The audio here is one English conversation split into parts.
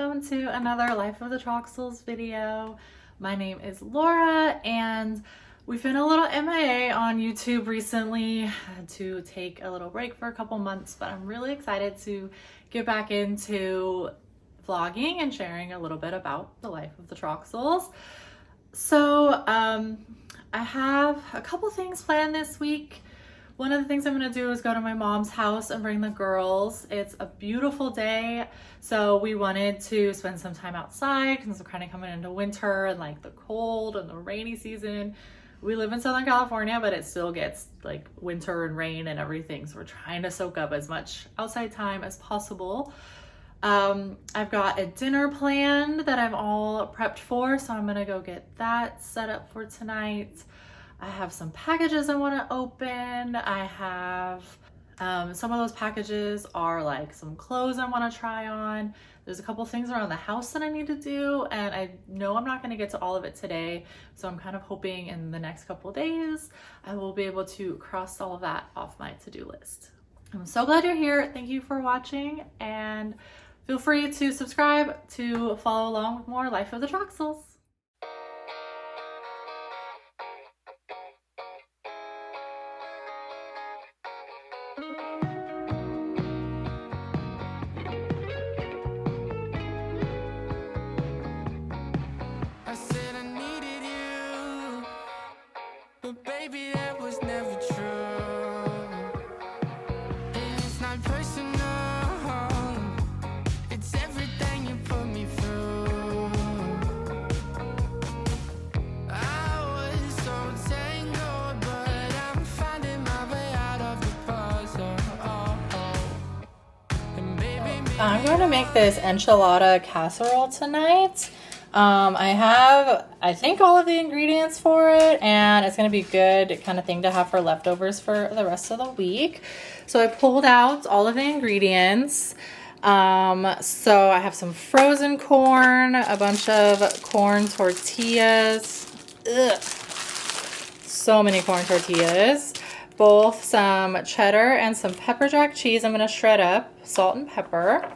welcome to another Life of the Troxels video. My name is Laura and we've been a little MIA on YouTube recently. I had to take a little break for a couple months, but I'm really excited to get back into vlogging and sharing a little bit about the life of the Troxels. So I have a couple things planned this week. One of the things I'm going to do is go to my mom's house and bring the girls. It's a beautiful day, so we wanted to spend some time outside because we're kind of coming into winter and like the cold and the rainy season. We live in Southern California, but it still gets like winter and rain and everything, so we're trying to soak up as much outside time as possible. I've got a dinner planned that I'm all prepped for, so I'm going to go get that set up for tonight. I have some packages I want to open. I have some of those packages are like some clothes I want to try on. There's a couple things around the house that I need to do, and I know I'm not going to get to all of it today, so I'm kind of hoping in the next couple days I will be able to cross all of that off my to-do list. I'm so glad you're here. Thank you for watching, and feel free to subscribe to follow along with more Life of the Troxels. I'm going to make this enchilada casserole tonight. I have, I think, all of the ingredients for it, and it's going to be good kind of thing to have for leftovers for the rest of the week. So I pulled out all of the ingredients. So I have some frozen corn, a bunch of corn tortillas. Ugh. So many corn tortillas. Both some cheddar and some pepper jack cheese I'm going to shred up, salt and pepper,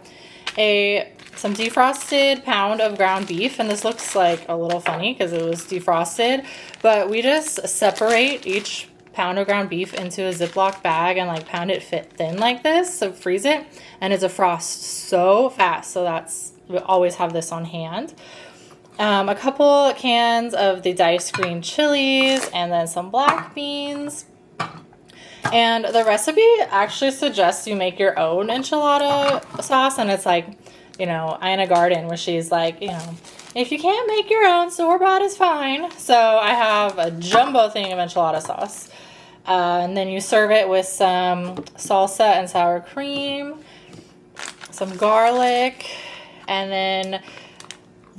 some defrosted pound of ground beef, and this looks like a little funny because it was defrosted, but we just separate each pound of ground beef into a Ziploc bag and like pound it thin like this, so freeze it, and it's a frost so fast, so we always have this on hand. A couple cans of the diced green chilies, and then some black beans. And the recipe actually suggests you make your own enchilada sauce, and it's like, you know, Ina Garden, where she's like, you know, if you can't make your own, store-bought is fine. So I have a jumbo thing of enchilada sauce, and then you serve it with some salsa and sour cream, some garlic, and then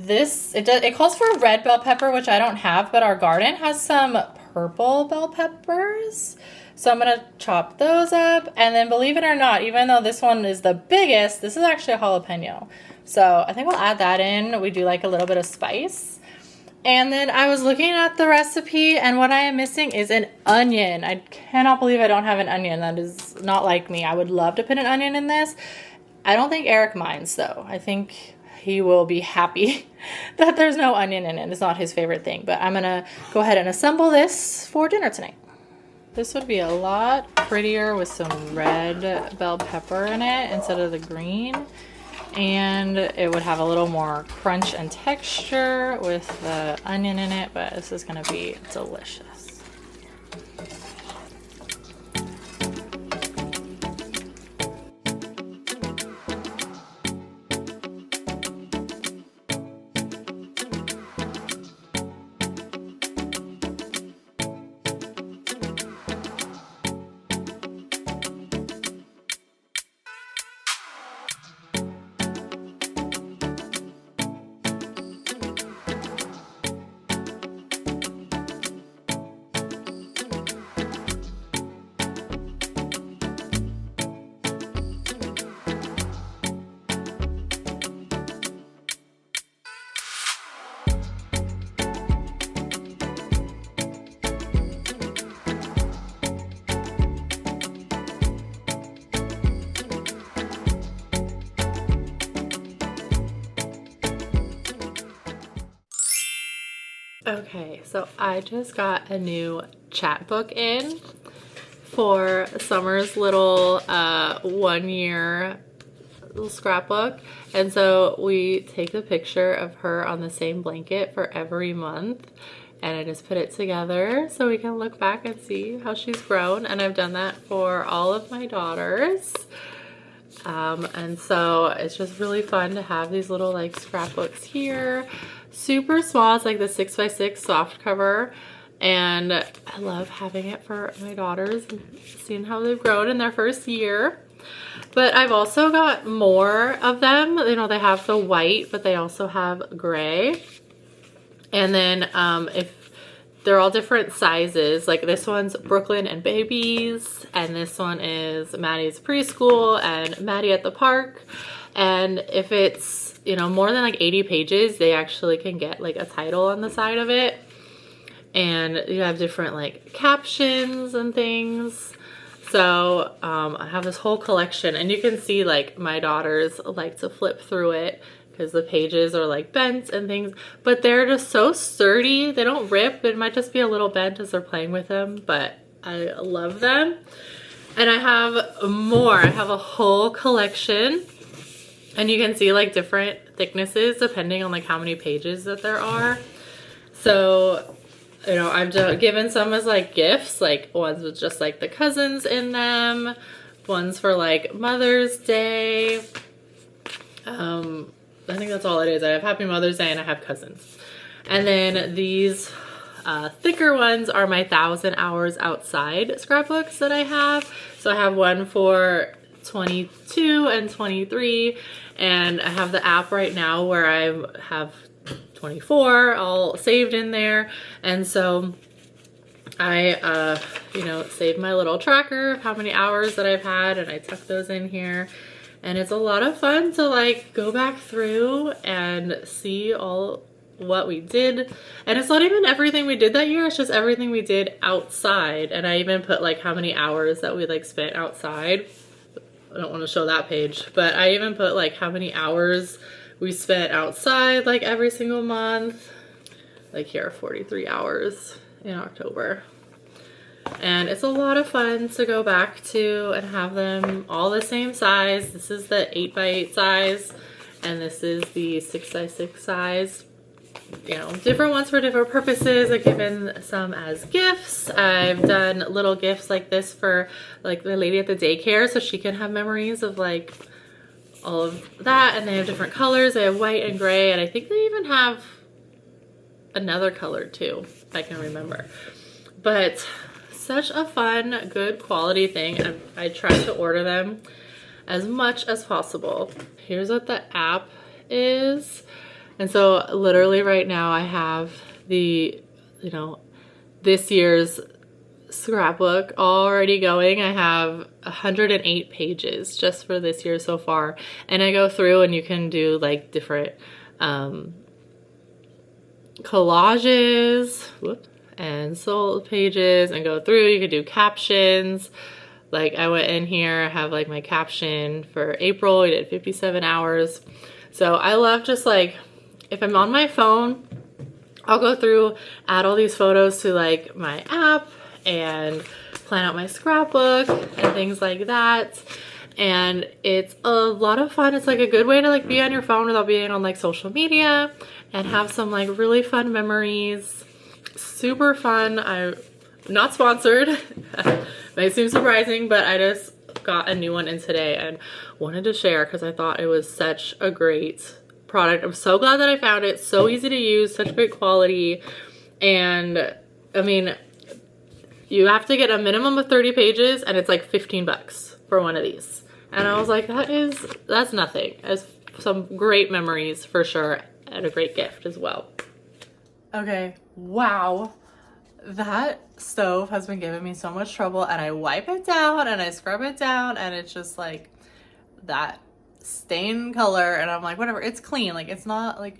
it calls for a red bell pepper, which I don't have, but our garden has some purple bell peppers. So I'm going to chop those up, and then believe it or not, even though this one is the biggest, this is actually a jalapeno. So I think we'll add that in. We do like a little bit of spice. And then I was looking at the recipe, and what I am missing is an onion. I cannot believe I don't have an onion. That is not like me. I would love to put an onion in this. I don't think Eric minds, though. I think he will be happy that there's no onion in it. It's not his favorite thing. But I'm going to go ahead and assemble this for dinner tonight. This would be a lot prettier with some red bell pepper in it instead of the green. And it would have a little more crunch and texture with the onion in it, but this is going to be delicious. Okay, so I just got a new chatbook in for Summer's little 1 year little scrapbook. And so we take a picture of her on the same blanket for every month. And I just put it together so we can look back and see how she's grown. And I've done that for all of my daughters. And so it's just really fun to have these little like scrapbooks here. Super small, it's like the 6x6 soft cover, and I love having it for my daughters and seeing how they've grown in their first year. But I've also got more of them. You know, they have the white, but they also have gray. And then if they're all different sizes, like this one's Brooklyn and babies, and this one is Maddie's preschool and Maddie at the park. And if it's, you know, more than like 80 pages, they actually can get like a title on the side of it. And you have different like captions and things. So I have this whole collection, and you can see like my daughters like to flip through it because the pages are like bent and things, but they're just so sturdy. They don't rip. It might just be a little bent as they're playing with them, but I love them. And I have more. I have a whole collection. And you can see like different thicknesses depending on like how many pages that there are. So, you know, I've given some as like gifts, like ones with just like the cousins in them, ones for like Mother's Day. I think that's all it is. I have Happy Mother's Day and I have cousins. And then these thicker ones are my 1,000 Hours Outside scrapbooks that I have. So I have one for 22 and 23, and I have the app right now where I have 24 all saved in there. And so I you know, save my little tracker of how many hours that I've had, and I tuck those in here. And it's a lot of fun to like go back through and see all what we did. And it's not even everything we did that year, it's just everything we did outside. And I even put like how many hours that we like spent outside. I don't want to show that page, but I even put like how many hours we spent outside like every single month. Like here are 43 hours in October. And it's a lot of fun to go back to and have them all the same size. This is the 8x8 size, and this is the 6x6 size. You know, different ones for different purposes. I've given some as gifts. I've done little gifts like this for like the lady at the daycare, so she can have memories of like all of that. And they have different colors. They have white and gray, and I think they even have another color too, if I can remember. But such a fun, good quality thing. I try to order them as much as possible. Here's what the app is. And so literally right now I have the, you know, this year's scrapbook already going. I have 108 pages just for this year so far. And I go through and you can do like different collages and sold pages and go through. You could do captions. Like I went in here, I have like my caption for April. We did 57 hours. So I love just like, if I'm on my phone, I'll go through, add all these photos to like my app and plan out my scrapbook and things like that. And it's a lot of fun. It's like a good way to like be on your phone without being on like social media and have some like really fun memories. Super fun. I'm not sponsored. Might seem surprising, but I just got a new one in today and wanted to share because I thought it was such a great product. I'm so glad that I found it. So easy to use, such great quality. And I mean, you have to get a minimum of 30 pages and it's like 15 bucks for one of these. And I was like, that's nothing. It's some great memories for sure, and a great gift as well. Okay, wow. That stove has been giving me so much trouble, and I wipe it down and I scrub it down, and it's just like that stain color, and I'm like, whatever, it's clean. Like it's not like,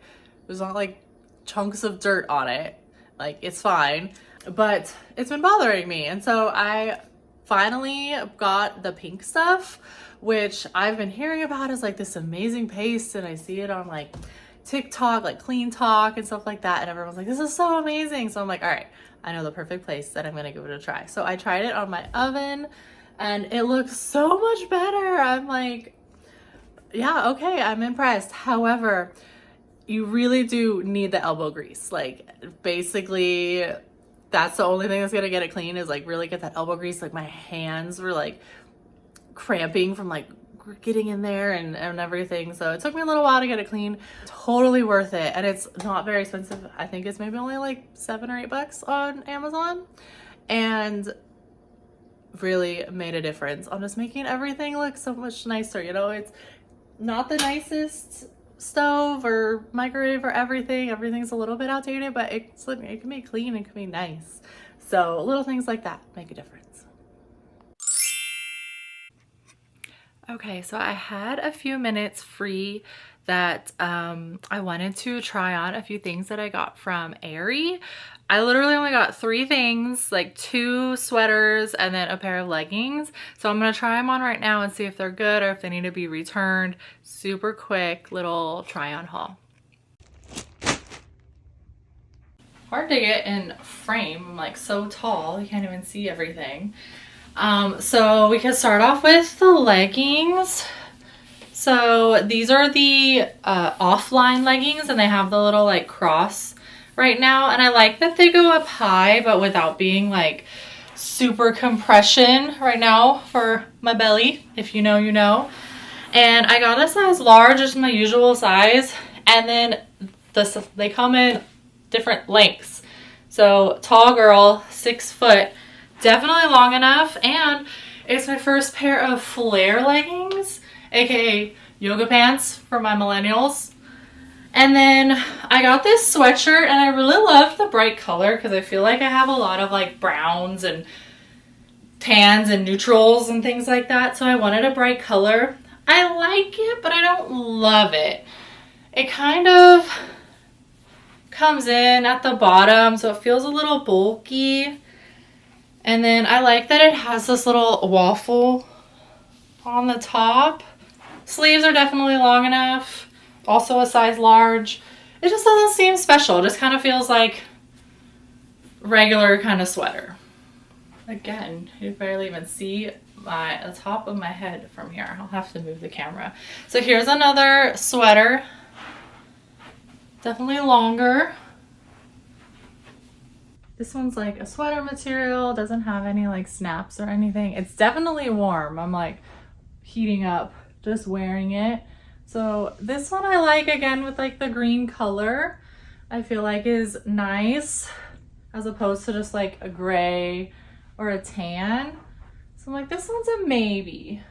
there's not like chunks of dirt on it. Like it's fine, but it's been bothering me. And so I finally got the pink stuff, which I've been hearing about as like this amazing paste, and I see it on like TikTok, like Clean Talk and stuff like that. And everyone's like, this is so amazing. So I'm like, all right, I know the perfect place that I'm going to give it a try. So I tried it on my oven and it looks so much better. I'm like, yeah, okay, I'm impressed. However, you really do need the elbow grease. Like basically that's the only thing that's gonna get it clean, is like really get that elbow grease. Like my hands were like cramping from like getting in there and everything. So it took me a little while to get it clean. Totally worth it. And it's not very expensive. I think it's maybe only like $7 or $8 on Amazon. And really made a difference on just making everything look so much nicer. You know, it's not the nicest stove or microwave or everything. Everything's a little bit outdated, but it can be clean and can be nice. So little things like that make a difference. Okay, so I had a few minutes free that I wanted to try on a few things that I got from Aerie. I literally only got 3 things, like 2 sweaters and then a pair of leggings. So I'm gonna try them on right now and see if they're good or if they need to be returned. Super quick little try on haul. Hard to get in frame, I'm like so tall, you can't even see everything. So we can start off with the leggings. So these are the offline leggings and they have the little like cross right now, and I like that they go up high but without being like super compression right now for my belly. If you know, you know. And I got a size large, just my usual size, and then they come in different lengths. So tall girl, 6 foot, definitely long enough. And it's my first pair of flare leggings, aka yoga pants for my millennials. And then I got this sweatshirt and I really love the bright color because I feel like I have a lot of like browns and tans and neutrals and things like that. So I wanted a bright color. I like it, but I don't love it. It kind of comes in at the bottom, so it feels a little bulky. And then I like that it has this little waffle on the top. Sleeves are definitely long enough. Also a size large. It just doesn't seem special. It just kind of feels like regular kind of sweater. Again, you barely even see the top of my head from here. I'll have to move the camera. So here's another sweater. Definitely longer. This one's like a sweater material. Doesn't have any like snaps or anything. It's definitely warm. I'm like heating up just wearing it. So this one I like, again, with like the green color. I feel like is nice as opposed to just like a gray or a tan. So I'm like, this one's a maybe.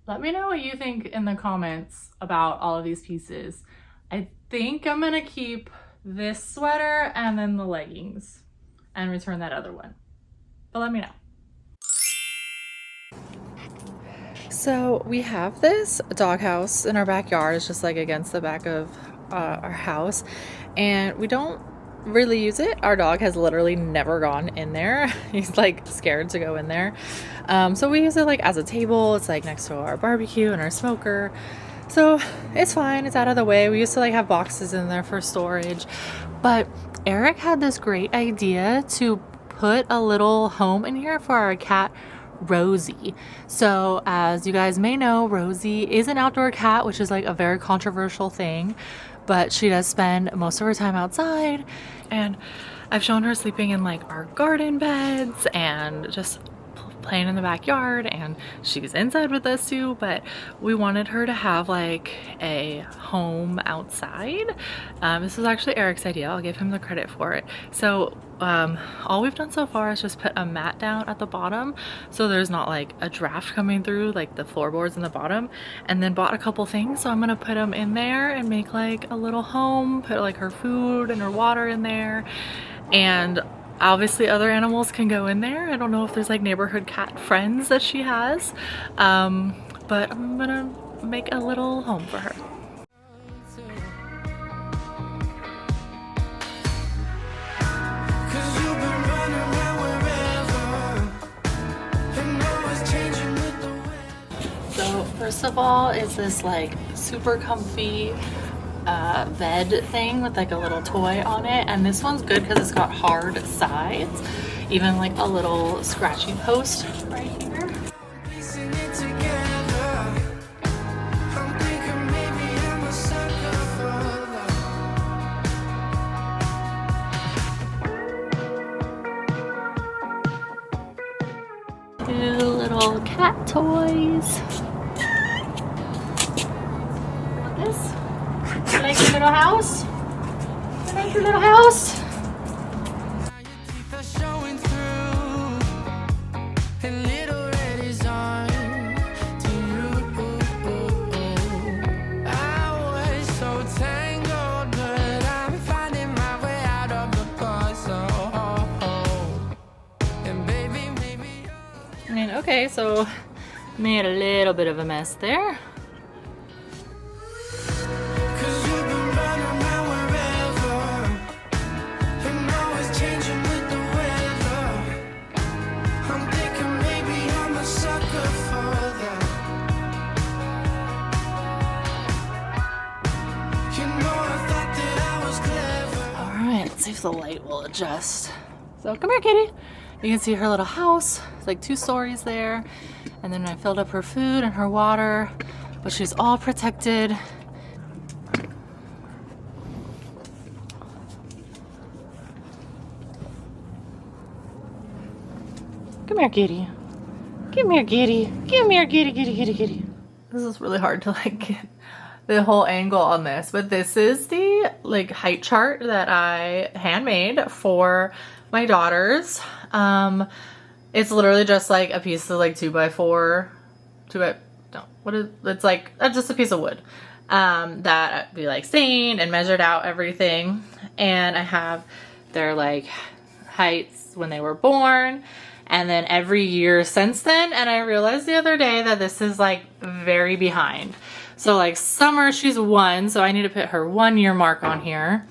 Let me know what you think in the comments about all of these pieces. I think I'm gonna keep this sweater and then the leggings and return that other one. But let me know. So we have this doghouse in our backyard. It's just like against the back of our house, and we don't really use it. Our dog has literally never gone in there. He's like scared to go in there. So we use it like as a table. It's like next to our barbecue and our smoker. So it's fine. It's out of the way. We used to like have boxes in there for storage, but Eric had this great idea to put a little home in here for our cat Rosie. So as you guys may know, Rosie is an outdoor cat, which is like a very controversial thing, but she does spend most of her time outside, and I've shown her sleeping in like our garden beds and just playing in the backyard, and she's inside with us too, but we wanted her to have like a home outside. This was actually Eric's idea. I'll give him the credit for it. So all we've done so far is just put a mat down at the bottom so there's not like a draft coming through like the floorboards in the bottom, and then bought a couple things. So I'm gonna put them in there and make like a little home, put like her food and her water in there, and obviously other animals can go in there. I don't know if there's like neighborhood cat friends that she has, but I'm gonna make a little home for her. So first of all, it's this like super comfy bed thing with like a little toy on it, and this one's good because it's got hard sides, even like a little scratchy post right here. Two little cat toys. What this? You like your little house? You like your little house? I mean, okay, so made a little bit of a mess there. Let's see if the light will adjust. So come here, kitty. You can see her little house. It's like 2 stories there. And then I filled up her food and her water, but she's all protected. Come here, kitty. Come here, kitty. Come here, kitty, kitty, kitty, kitty. This is really hard to like get the whole angle on this, but this is the like height chart that I handmade for my daughters. It's literally just like a piece of like 2x4, it's like just a piece of wood that we like stained and measured out everything. And I have their like heights when they were born, and then every year since then. And I realized the other day that this is like very behind. So like Summer, she's 1, so I need to put her 1 year mark on here.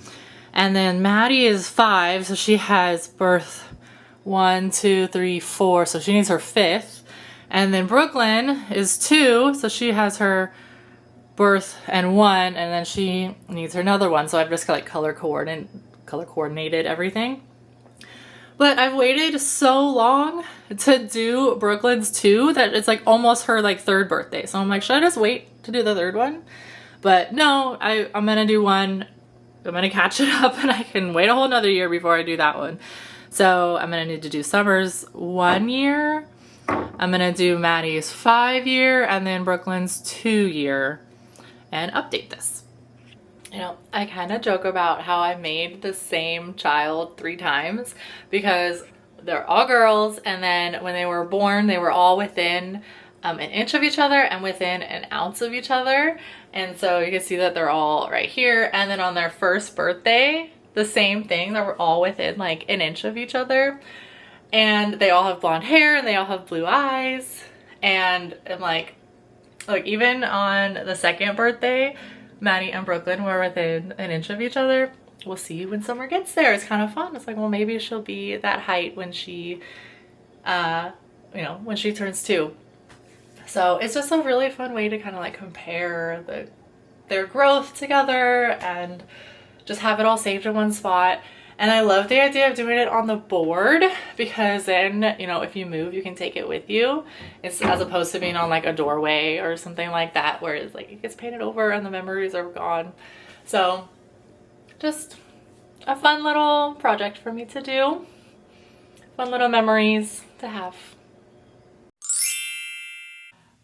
And then Maddie is 5, so she has birth 1, 2, 3, 4, so she needs her 5th. And then Brooklyn is 2, so she has her birth and 1, and then she needs her another 1. So I've just got like color coordinated everything. But I've waited so long to do Brooklyn's 2 that it's like almost her like 3rd birthday. So I'm like, should I just wait to do the 3rd one? But no, I'm gonna do 1. I'm gonna catch it up, and I can wait a whole nother year before I do that one. So I'm gonna need to do Summer's 1 year. I'm gonna do Maddie's 5 year, and then Brooklyn's 2 year, and update this. You know, I kind of joke about how I made the same child 3 times because they're all girls, and then when they were born, they were all within an inch of each other and within an ounce of each other. And so you can see that they're all right here. And then on their 1st birthday, the same thing, they were all within like an inch of each other. And they all have blonde hair and they all have blue eyes. And I'm like even on the 2nd birthday, Maddie and Brooklyn were within an inch of each other. We'll see when Summer gets there. It's kind of fun. It's like, well, maybe she'll be that height when she, when she turns 2. So it's just a really fun way to kind of like compare their growth together and just have it all saved in one spot. And I love the idea of doing it on the board because then, you know, if you move, you can take it with you. It's as opposed to being on like a doorway or something like that, where it's like it gets painted over and the memories are gone. So just a fun little project for me to do. Fun little memories to have.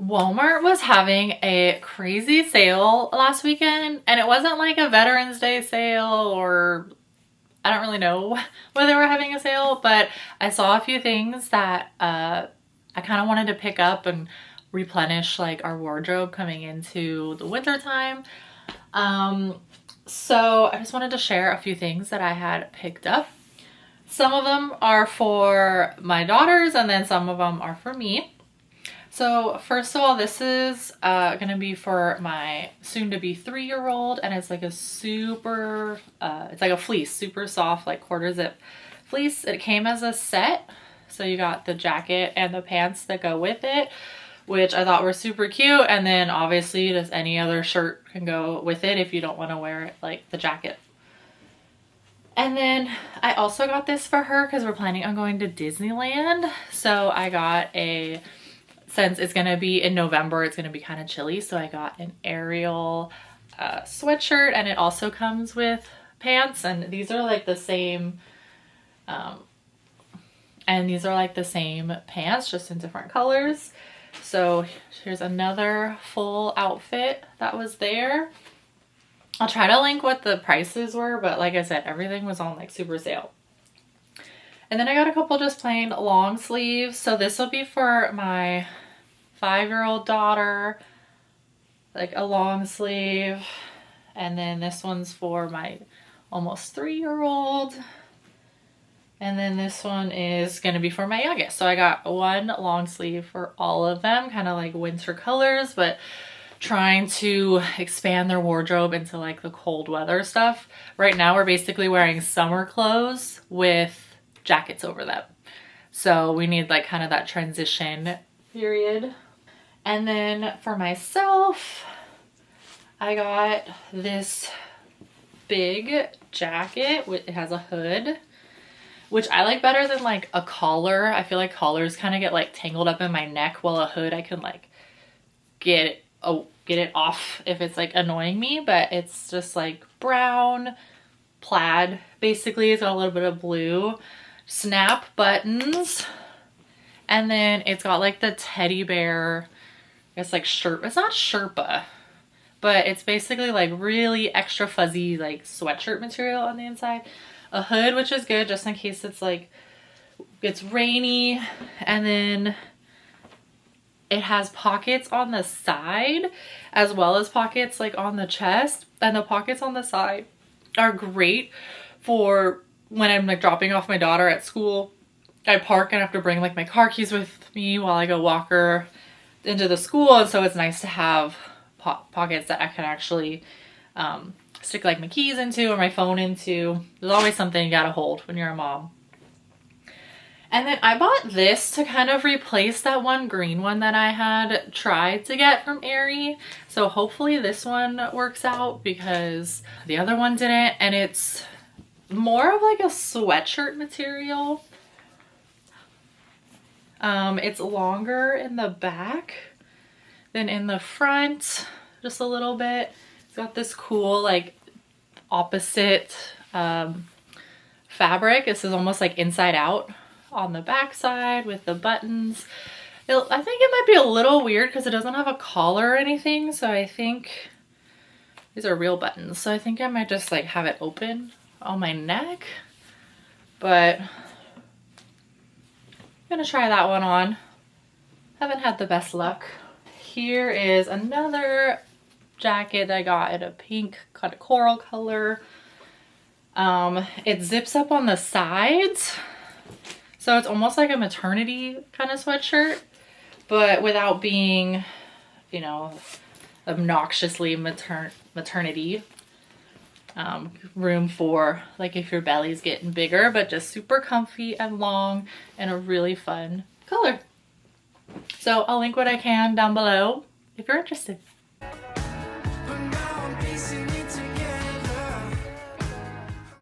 Walmart was having a crazy sale last weekend, and it wasn't like a Veterans Day sale, or I don't really know why they were having a sale, but I saw a few things that I kind of wanted to pick up and replenish like our wardrobe coming into the winter time. So I just wanted to share a few things that I had picked up. Some of them are for my daughters, and then some of them are for me. So first of all, this is gonna be for my soon-to-be 3-year-old, and it's like a super, it's like a fleece, super soft, like quarter zip fleece. It came as a set, so you got the jacket and the pants that go with it. which I thought were super cute. And then obviously just any other shirt can go with it if you don't want to wear it like the jacket. And then I also got this for her because we're planning on going to Disneyland. So I got since it's going to be in November, it's going to be kind of chilly. So I got an Ariel sweatshirt, and it also comes with pants. And these are like the same, pants, just in different colors. So here's another full outfit that was there. I'll try to link what the prices were, but like I said, everything was on like super sale. And then I got a couple just plain long sleeves. So this will be for my 5-year-old daughter, like a long sleeve. And then this one's for my almost 3-year-old. And then this one is going to be for my youngest. So I got one long sleeve for all of them, kind of like winter colors, but trying to expand their wardrobe into like the cold weather stuff. Right now we're basically wearing summer clothes with jackets over them. So we need like kind of that transition period. And then for myself, I got this big jacket. It has a hood, which I like better than like a collar. I feel like collars kind of get like tangled up in my neck, while a hood I can like get it off if it's like annoying me. But it's just like brown plaid basically. It's got a little bit of blue snap buttons, and then it's got like the teddy bear, I guess like shirt. It's not Sherpa, but it's basically like really extra fuzzy like sweatshirt material on the inside. A hood, which is good just in case it's like it's rainy. And then it has pockets on the side as well as pockets like on the chest. And the pockets on the side are great for when I'm like dropping off my daughter at school. I park and I have to bring like my car keys with me while I go walk her into the school. And so it's nice to have pockets that I can actually stick like my keys into or my phone into. There's always something you gotta hold when you're a mom. And then I bought this to kind of replace that one green one that I had tried to get from Aerie. So hopefully this one works out because the other one didn't. And it's more of like a sweatshirt material. It's longer in the back than in the front, just a little bit. It's got this cool like opposite fabric. This is almost like inside out on the back side with the buttons. I think it might be a little weird because it doesn't have a collar or anything. So I think these are real buttons. So I think I might just like have it open on my neck, but I'm gonna try that one on. Haven't had the best luck. Here is another jacket I got in a pink kind of coral color. It zips up on the sides, so it's almost like a maternity kind of sweatshirt, but without being, you know, obnoxiously maternity. Room for like if your belly's getting bigger, but just super comfy and long and a really fun color. So I'll link what I can down below if you're interested.